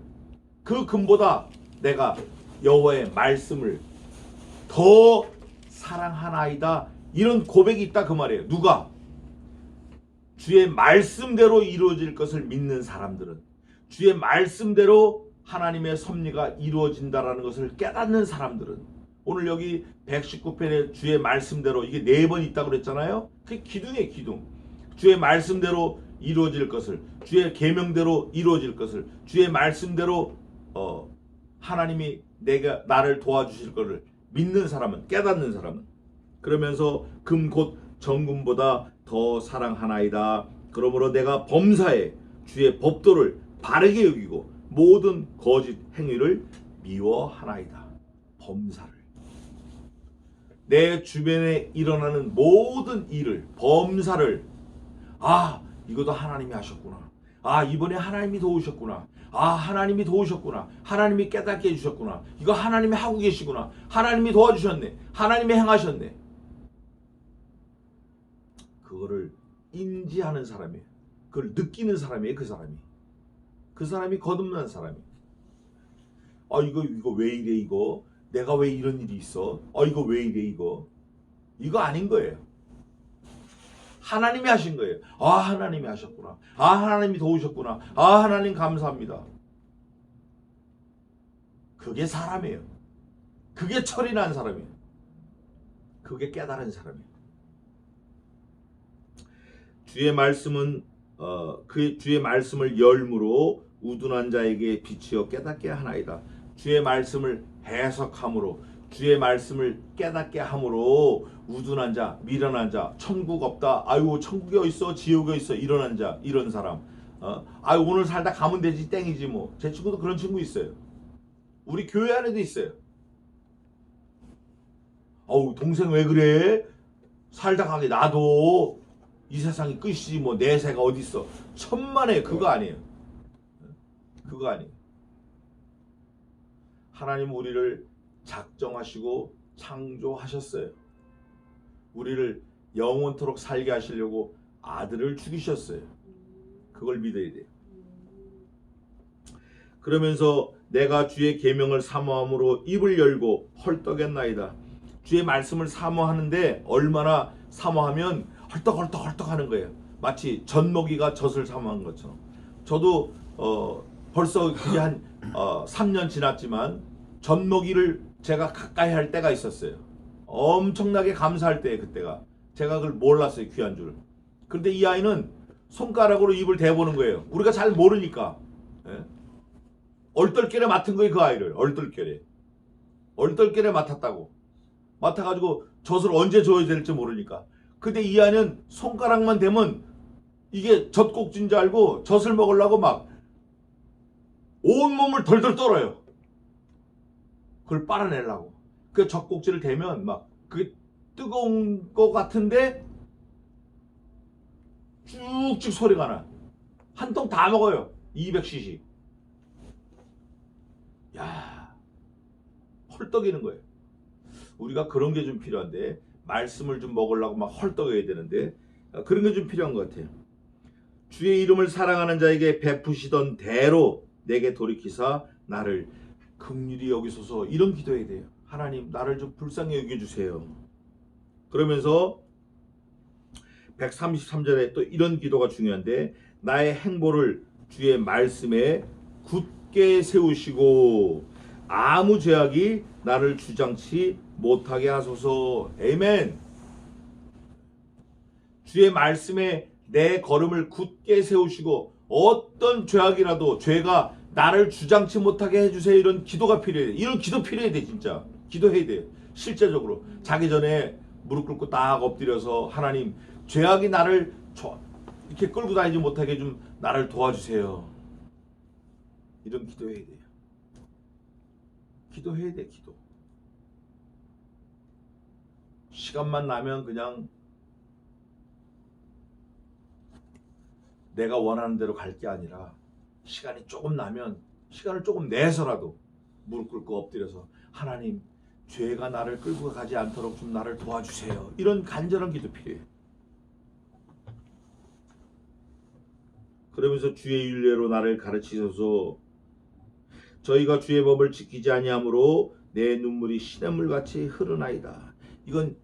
그 금보다 내가 여호와의 말씀을 더 사랑하나이다. 이런 고백이 있다 그 말이에요. 누가? 주의 말씀대로 이루어질 것을 믿는 사람들은, 주의 말씀대로 하나님의 섭리가 이루어진다라는 것을 깨닫는 사람들은, 오늘 여기 119편에 주의 말씀대로 이게 4번 있다고 그랬잖아요. 그게 기둥이에요, 기둥. 주의 말씀대로 이루어질 것을, 주의 계명대로 이루어질 것을, 주의 말씀대로 하나님이 나를 도와주실 것을 믿는 사람은, 깨닫는 사람은, 그러면서 금 곧 정금보다 더 사랑하나이다. 그러므로 내가 범사에 주의 법도를 바르게 여기고 모든 거짓 행위를 미워하나이다. 범사를, 내 주변에 일어나는 모든 일을, 범사를, 아 이것도 하나님이 하셨구나, 아 이번에 하나님이 도우셨구나, 아 하나님이 도우셨구나, 하나님이 깨닫게 해주셨구나, 이거 하나님이 하고 계시구나, 하나님이 도와주셨네, 하나님이 행하셨네. 그거를 인지하는 사람이에요. 그걸 느끼는 사람이에요. 그 사람이 거듭난 사람이에요. 아 이거 왜 이래, 이거 내가 왜 이런 일이 있어, 이거 왜 이래, 이거 아닌 거예요. 하나님이 하신 거예요. 아 하나님이 하셨구나, 아 하나님이 도우셨구나, 아 하나님 감사합니다. 그게 사람이에요. 그게 철이 난 사람이에요. 그게 깨달은 사람이에요. 주의 말씀은 그 주의 말씀을 열무로 우둔한 자에게 비추어 깨닫게 하나이다. 주의 말씀을 해석함으로, 주의 말씀을 깨닫게 함으로 우둔한 자, 미련한 자, 천국 없다, 아유 천국이 어딨어, 지옥이 어딨어, 이런 자, 이런 사람, 아유 오늘 살다 가면 되지, 땡이지 뭐. 제 친구도 그런 친구 있어요. 우리 교회 안에도 있어요. 어우 동생 왜 그래, 살다 가게 놔둬, 이 세상이 끝이지 뭐, 내 새가 어딨어, 천만에. 그거 아니에요. 그거 아니에요. 하나님 우리를 작정하시고 창조하셨어요. 우리를 영원토록 살게 하시려고 아들을 죽이셨어요. 그걸 믿어야 돼요. 그러면서 내가 주의 계명을 사모함으로 입을 열고 헐떡였나이다. 주의 말씀을 사모하는데 얼마나 사모하면 헐떡헐떡 하는 거예요. 마치 젖먹이가 젖을 사모하는 것처럼. 저도 벌써 그게 한 3년 지났지만 젖먹이를 제가 가까이 할 때가 있었어요. 엄청나게 감사할 때, 그때가. 제가 그걸 몰랐어요, 귀한 줄. 그런데 이 아이는 손가락으로 입을 대보는 거예요. 우리가 잘 모르니까. 예? 얼떨결에 맡은 거예요, 그 아이를. 얼떨결에 맡았다고. 맡아가지고 젖을 언제 줘야 될지 모르니까. 근데 이 아이는 손가락만 대면 이게 젖꼭지인 줄 알고 젖을 먹으려고 막 온몸을 덜덜 떨어요. 그걸 빨아내려고. 그 젖꼭지를 대면 막 그게 뜨거운 거 같은데 쭉쭉 소리가 나. 한 통 다 먹어요. 200cc. 야, 헐떡이는 거예요. 우리가 그런 게 좀 필요한데, 말씀을 좀 먹으려고 막 헐떡여야 되는데, 그런 게 좀 필요한 것 같아요. 주의 이름을 사랑하는 자에게 베푸시던 대로 내게 돌이키사 나를 긍휼히 여기소서. 이런 기도해야 돼요. 하나님 나를 좀 불쌍히 여겨주세요. 그러면서 133절에 또 이런 기도가 중요한데, 나의 행보를 주의 말씀에 굳게 세우시고 아무 죄악이 나를 주장치 못하게 하소서. 아멘. 주의 말씀에 내 걸음을 굳게 세우시고 어떤 죄악이라도, 죄가 나를 주장치 못하게 해주세요. 이런 기도가 필요해요. 이런 기도 필요해야 돼. 진짜 기도해야 돼요. 실제적으로 자기 전에 무릎 꿇고 딱 엎드려서 하나님 죄악이 나를 이렇게 끌고 다니지 못하게 좀 나를 도와주세요. 이런 기도해야 돼요. 기도해야 돼. 기도. 시간만 나면 그냥 내가 원하는 대로 갈 게 아니라 시간이 조금 나면 시간을 조금 내서라도 무릎 꿇고 엎드려서 하나님, 죄가 나를 끌고 가지 않도록 좀 나를 도와주세요. 이런 간절한 기도 필요해요. 그러면서 주의 율례로 나를 가르치소서. 저희가 주의 법을 지키지 아니하므로 내 눈물이 시냇물같이 흐르나이다. 이건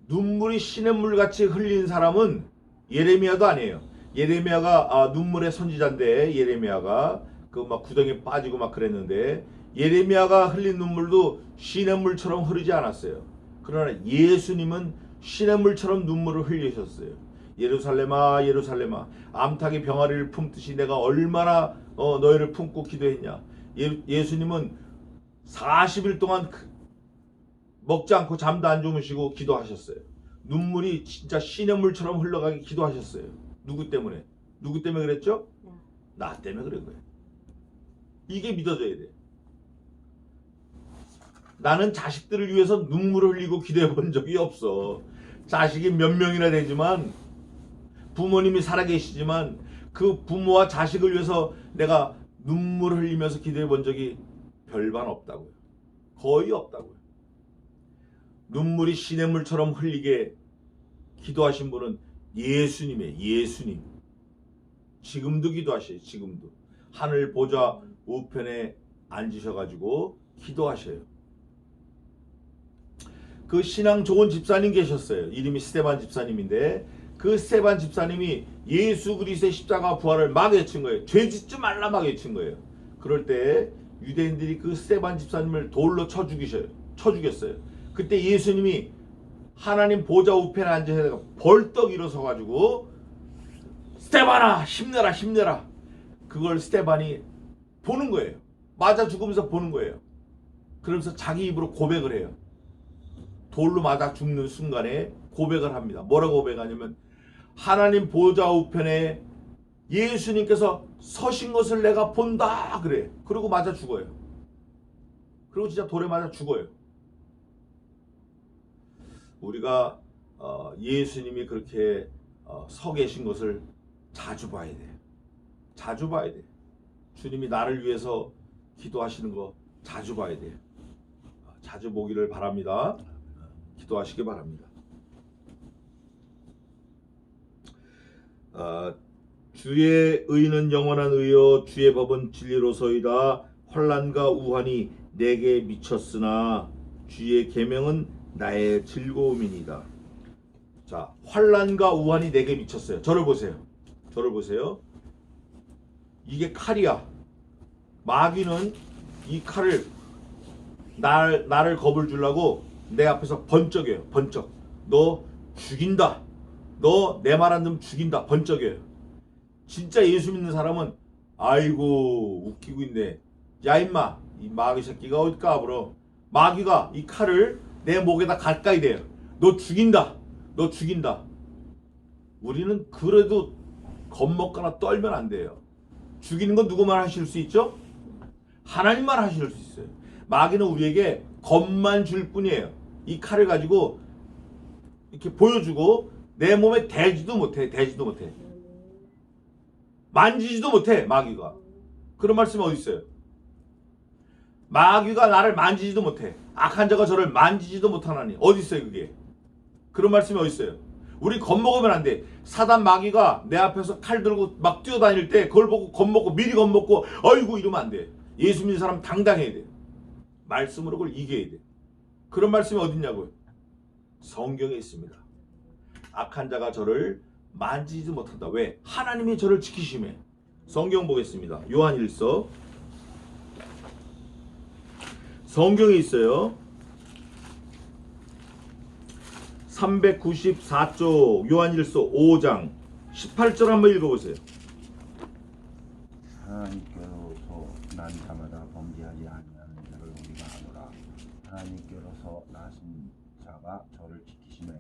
눈물이 시냇물같이 흘린 사람은 예레미야도 아니에요. 예레미야가 눈물의 선지자인데, 예레미야가 그 막 구덩이에 빠지고 막 그랬는데, 예레미야가 흘린 눈물도 시냇물처럼 흐르지 않았어요. 그러나 예수님은 시냇물처럼 눈물을 흘리셨어요. 예루살렘아 예루살렘아 암탉이 병아리를 품듯이 내가 얼마나 너희를 품고 기도했냐. 예수님은 40일 동안 먹지 않고 잠도 안 주무시고 기도하셨어요. 눈물이 진짜 시냇물처럼 흘러가게 기도하셨어요. 누구 때문에? 누구 때문에 그랬죠? 나 때문에 그런 거예요. 이게 믿어져야 돼. 나는 자식들을 위해서 눈물을 흘리고 기도해 본 적이 없어. 자식이 몇 명이나 되지만, 부모님이 살아계시지만 그 부모와 자식을 위해서 내가 눈물을 흘리면서 기도해 본 적이 별반 없다고요. 거의 없다고요. 눈물이 시냇물처럼 흘리게 기도하신 분은 예수님이에요. 예수님. 지금도 기도하셔요. 지금도. 하늘 보좌 우편에 앉으셔가지고 기도하셔요. 그 신앙 좋은 집사님 계셨어요. 이름이 스데반 집사님인데, 그 스데반 집사님이 예수 그리스도의 십자가 부활을 막 외친 거예요. 죄 짓지 말라 막 외친 거예요. 그럴 때 유대인들이 그 스데반 집사님을 돌로 쳐 죽였어요. 그때 예수님이 하나님 보좌 우편에 앉아서 벌떡 일어서 가지고 스데반아 힘내라 힘내라. 그걸 스데반이 보는 거예요. 맞아 죽으면서 보는 거예요. 그러면서 자기 입으로 고백을 해요. 돌로 맞아 죽는 순간에 고백을 합니다. 뭐라고 고백하냐면, 하나님 보좌 우편에 예수님께서 서신 것을 내가 본다 그래. 그리고 맞아 죽어요. 그리고 진짜 돌에 맞아 죽어요. 우리가 예수님이 그렇게 서 계신 것을 자주 봐야 돼요. 자주 봐야 돼요. 주님이 나를 위해서 기도하시는 거 자주 봐야 돼요. 자주 보기를 바랍니다. 기도하시기 바랍니다. 주의 의는 영원한 의요 주의 법은 진리로소이다. 환난과 우환이 내게 미쳤으나 주의 계명은 나의 즐거움이니이다. 자, 환난과 우환이 내게 미쳤어요. 저를 보세요. 저를 보세요. 이게 칼이야. 마귀는 이 칼을 나를 겁을 주려고 내 앞에서 번쩍여요. 번쩍. 너 죽인다. 너 내 말 안 듣면 죽인다. 번쩍여요. 진짜 예수 믿는 사람은 아이고 웃기고 있네. 야 임마, 이 마귀 새끼가 어디 까불어. 마귀가 이 칼을 내 목에다 가까이 대요. 너 죽인다. 너 죽인다. 우리는 그래도 겁먹거나 떨면 안 돼요. 죽이는 건 누구만 하실 수 있죠? 하나님만 하실 수 있어요. 마귀는 우리에게 겁만 줄 뿐이에요. 이 칼을 가지고 이렇게 보여주고 내 몸에 대지도 못해. 대지도 못해. 만지지도 못해. 마귀가. 그런 말씀이 어디 있어요? 마귀가 나를 만지지도 못해. 악한 자가 저를 만지지도 못하나니. 어디 있어요 그게? 그런 말씀이 어디 있어요? 우리 겁먹으면 안 돼. 사단 마귀가 내 앞에서 칼 들고 막 뛰어다닐 때 그걸 보고 겁먹고 미리 겁먹고 어이구 이러면 안 돼. 예수 믿는 사람 당당해야 돼. 말씀으로 그걸 이겨야 돼. 그런 말씀이 어딨냐고요? 성경에 있습니다. 악한 자가 저를 만지지도 못한다. 왜? 하나님이 저를 지키심에. 성경 보겠습니다. 요한 1서. 성경에 있어요. 394쪽 요한 1서 5장 18절 한번 읽어보세요. 하나님께로서 난 자마다 범죄하지 아니하는 자를 우리가 아노라. 하나님께로서 나신 자가 저를 지키심에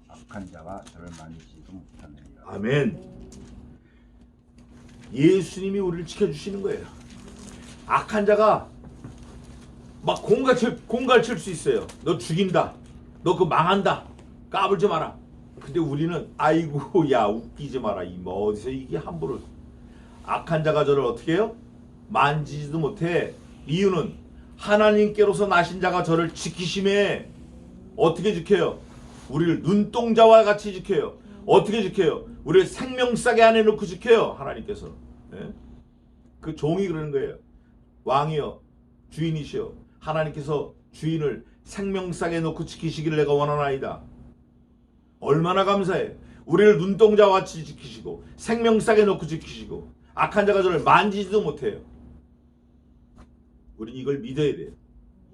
악한 자가 저를 만지지도 못하느니라. 아멘. 예수님이 우리를 지켜주시는 거예요. 악한 자가 막 공갈칠 수 있어요. 너 죽인다. 너 그거 망한다. 까불지 마라. 근데 우리는 아이고 야 웃기지 마라. 뭐 어디서 이게 함부로. 악한 자가 저를 어떻게 해요? 만지지도 못해. 이유는 하나님께로서 나신 자가 저를 지키심에 어떻게 지켜요? 우리를 눈동자와 같이 지켜요. 어떻게 지켜요? 우리를 생명싸게 안에 놓고 지켜요. 하나님께서. 예? 그 종이 그러는 거예요. 왕이여 주인이시여 하나님께서 주인을 생명싸게 놓고 지키시기를 내가 원하나이다. 얼마나 감사해. 우리를 눈동자와 같이 지키시고 생명싸게 놓고 지키시고 악한 자가 저를 만지지도 못해요. 우린 이걸 믿어야 돼요.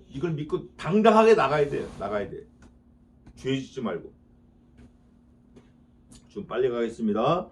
이걸 믿고 당당하게 나가야 돼요. 나가야 돼요. 죄 짓지 말고. 좀 빨리 가겠습니다.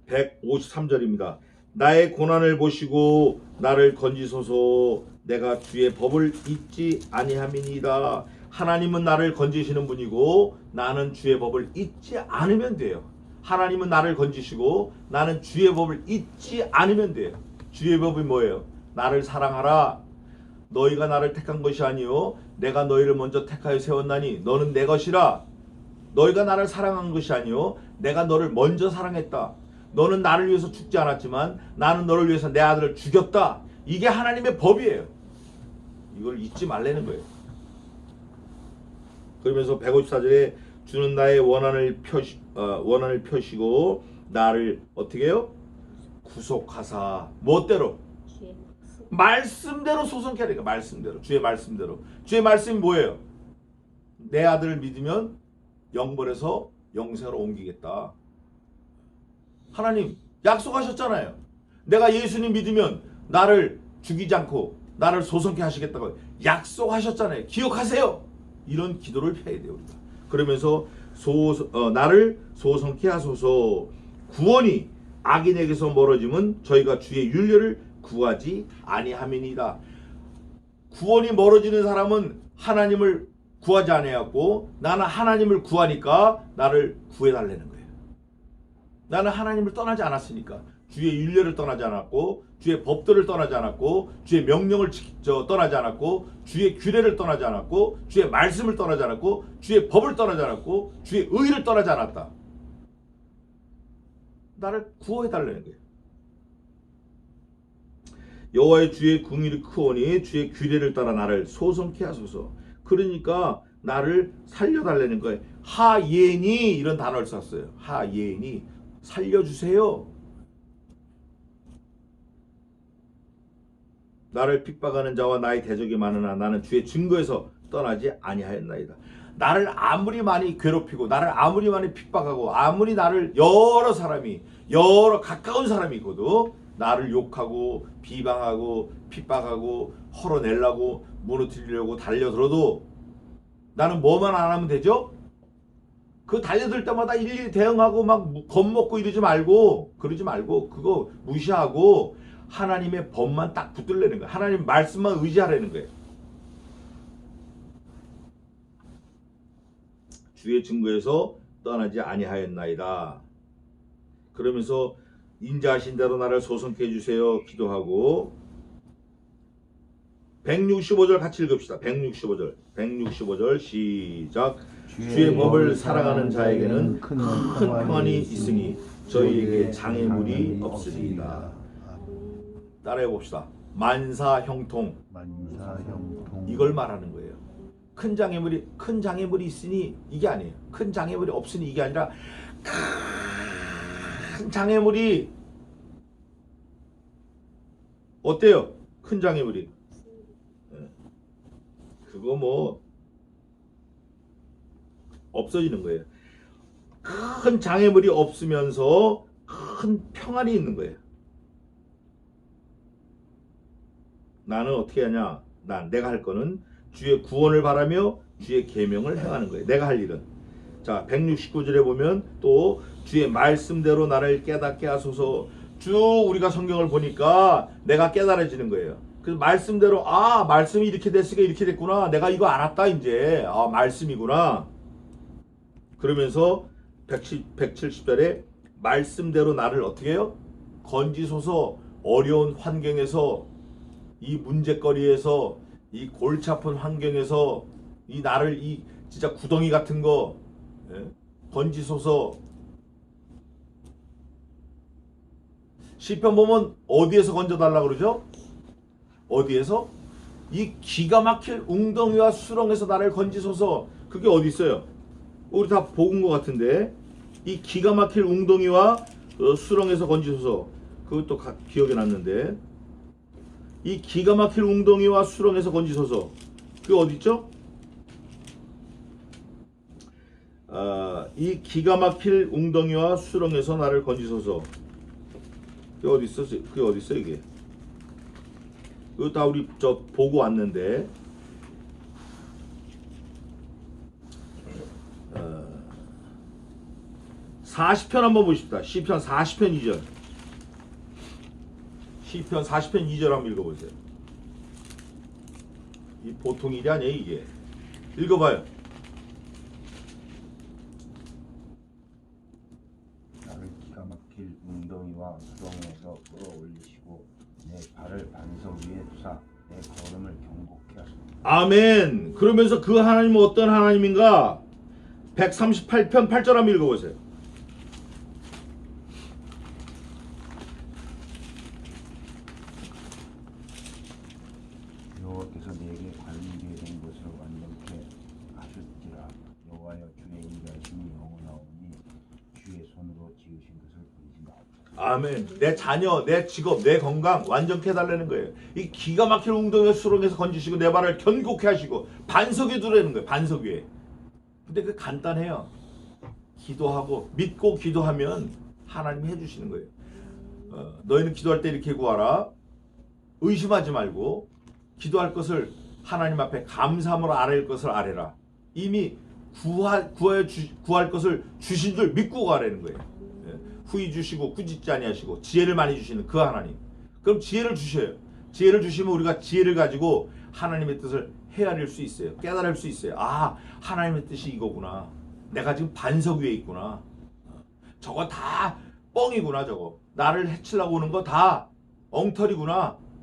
153절입니다. 나의 고난을 보시고 나를 건지소서. 내가 주의 법을 잊지 아니함이니이다. 하나님은 나를 건지시는 분이고 나는 주의 법을 잊지 않으면 돼요. 하나님은 나를 건지시고 나는 주의 법을 잊지 않으면 돼요. 주의 법이 뭐예요? 나를 사랑하라. 너희가 나를 택한 것이 아니요 내가 너희를 먼저 택하여 세웠나니 너는 내 것이라. 너희가 나를 사랑한 것이 아니요 내가 너를 먼저 사랑했다. 너는 나를 위해서 죽지 않았지만 나는 너를 위해서 내 아들을 죽였다. 이게 하나님의 법이에요. 이걸 잊지 말라는 거예요. 그러면서 154절에 주는 나의 원한을 펴시고 나를 어떻게 해요? 구속하사. 멋대로? 말씀대로 소송케 하니까. 말씀대로. 주의 말씀대로. 주의 말씀이 뭐예요? 내 아들을 믿으면 영벌에서 영생으로 옮기겠다. 하나님 약속하셨잖아요. 내가 예수님 믿으면 나를 죽이지 않고 나를 소송케 하시겠다고 약속하셨잖아요. 기억하세요. 이런 기도를 해야 돼요. 우리가. 그러면서 나를 소송케 하소서. 구원이 악인에게서 멀어지면 저희가 주의 윤례를 구하지 아니함이니이다. 구원이 멀어지는 사람은 하나님을 구하지 아니하고 나는 하나님을 구하니까 나를 구해달라는 거예요. 나는 하나님을 떠나지 않았으니까. 주의 윤례를 떠나지 않았고 주의 법들을 떠나지 않았고 주의 명령을 떠나지 않았고 주의 규례를 떠나지 않았고 주의 말씀을 떠나지 않았고 주의 법을 떠나지 않았고 주의 의를 떠나지 않았다. 나를 구원해달라는 거예요. 여호와의 주의 궁일이 크오니 주의 규례를 따라 나를 소송케 하소서. 그러니까 나를 살려달라는 거예요. 하예니 이런 단어를 썼어요. 하예니 살려주세요. 나를 핍박하는 자와 나의 대적이 많으나 나는 주의 증거에서 떠나지 아니하였나이다. 나를 아무리 많이 괴롭히고 나를 아무리 많이 핍박하고 아무리 나를 여러 가까운 사람이 있고도 나를 욕하고 비방하고 핍박하고 헐어내려고 무너뜨리려고 달려들어도 나는 뭐만 안 하면 되죠? 그 달려들 때마다 일일이 대응하고 막 겁먹고 그러지 말고 그거 무시하고 하나님의 법만 딱 붙들려는 거예요. 하나님 말씀만 의지하라는 거예요. 주의 증거에서 떠나지 아니하였나이다. 그러면서 인자하신 대로 나를 소송케 해주세요 기도하고 165절 같이 읽읍시다. 165절 시작. 주의 법을 사랑하는 자에게는 큰 평안이 있으니 저희에게 장애물이 없으리이다. 따라해 봅시다. 만사형통. 이걸 말하는 거예요. 큰 장애물이 있으니 이게 아니에요. 큰 장애물이 없으니 이게 아니라 큰 장애물이 어때요? 큰 장애물이 그거 뭐 없어지는 거예요. 큰 장애물이 없으면서 큰 평안이 있는 거예요. 나는 어떻게 하냐? 내가 할 거는 주의 구원을 바라며 주의 계명을 행하는 거예요. 내가 할 일은. 자, 169절에 보면 또 주의 말씀대로 나를 깨닫게 하소서. 쭉 우리가 성경을 보니까 내가 깨달아지는 거예요. 그 말씀대로 말씀이 이렇게 됐으니까 이렇게 됐구나. 내가 이거 알았다 이제. 말씀이구나. 그러면서 170절에 말씀대로 나를 어떻게 해요? 건지소서. 어려운 환경에서, 이 문제거리에서, 이 골치 아픈 환경에서 이 나를 이 진짜 구덩이 같은 거 건지소서. 시편 보면 어디에서 건져달라 그러죠? 어디에서? 이 기가 막힐 웅덩이와 수렁에서 나를 건지소서. 그게 어디 있어요? 우리 다 본 것 같은데. 이 기가 막힐 웅덩이와 수렁에서 건지소서. 그것도 기억에 났는데. 이 기가 막힐 웅덩이와 수렁에서 건지소서. 그게 어디 있죠? 이 기가 막힐 웅덩이와 수렁에서 나를 건지소서. 그게 어디 있어? 그게 어디 있어 이게? 이거 다 우리 보고 왔는데. 40편 한번 보십시다. 시편 40편 2절. 시편 40편 2절 한번 읽어보세요. 이 보통 일이 아니에요 이게. 읽어봐요. 나를 기가 막힐 웅덩이와 수렁에서 끌어올리시고 내 발을 반석 위에 두사 내 걸음을 경고케 하소서. 아멘. 그러면서 그 하나님은 어떤 하나님인가? 138편 8절 한번 읽어보세요. 여호와께서 내게 관계된 것을 완전케 하셨지라. 여호와여 주의 인자하심이 영원하오니 주의 손으로 지으신 것을 보이지 마옵소서. 아멘. 내 자녀, 내 직업, 내 건강 완전케 해달라는 거예요. 이 기가 막힐 웅덩이 수렁에서 건지시고 내 발을 견고케 하시고 반석 위에 두라는 거예요. 반석 위에. 근데 그 간단해요. 기도하고 믿고 기도하면 하나님이 해주시는 거예요. 너희는 기도할 때 이렇게 구하라. 의심하지 말고 기도할 것을 하나님 앞에 감사함으로 아뢰일 것을 아뢰라. 이미 구할 것을 주신 줄 믿고 구하라는 거예요. 후히 주시고 꾸짖지 아니하시고 지혜를 많이 주시는 그 하나님. 그럼 지혜를 주셔요. 지혜를 주시면 우리가 지혜를 가지고 하나님의 뜻을 헤아릴 수 있어요. 깨달을 수 있어요. 하나님의 뜻이 이거구나. 내가 지금 반석 위에 있구나. 저거 다 뻥이구나. 저거 나를 해치려고 오는 거 다 엉터리구나.